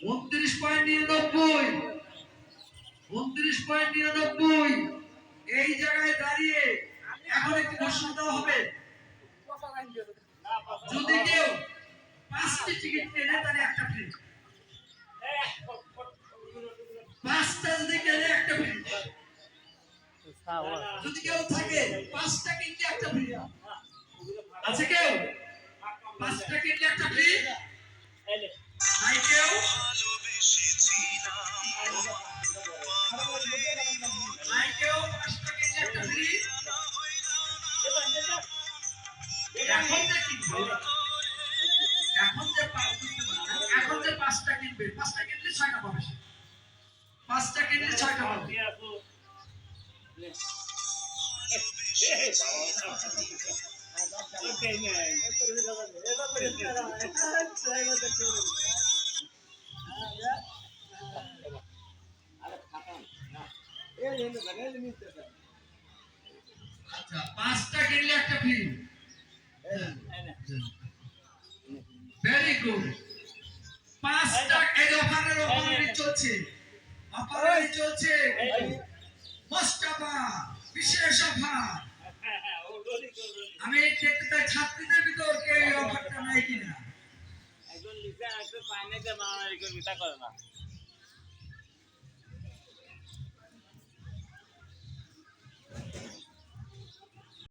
29.99 29.99 এই জায়গায় দাঁড়িয়ে এখন একটি ঘোষণা দেওয়া হবে, যদি কেউ 5টি টিকিট কেনে তাহলে একটা ফ্রি, 5টা যদি কেনে একটা ফ্রি, যদি কেউ থাকে 5টা কিনলে একটা ফ্রি আছে, কেউ 5টা কিনলে একটা ফ্রি নাই, কেউ নাই, কেউ 5টা কিনলে একটা ফ্রি। এখন যে কিনবে, এখন যে 5টা কিনবে, 5টা কিনলে 6টা পাবে, 5টা কিনলে 6টা পাবে। আচ্ছা, 5টা কিনলে একটা ফ্রি, ভেরি গুড। 5টা এই অফারের অফারই চলছে, অফারই চলছে, মোস্তফা বিশেষ অফার। আমি দেখতে চাই ছাত্রীদের ভিতর কে এই অফারটা নাই কিনা। একজন লিখে আসবে, পাইনে যে মারামারি করবি তা করে না।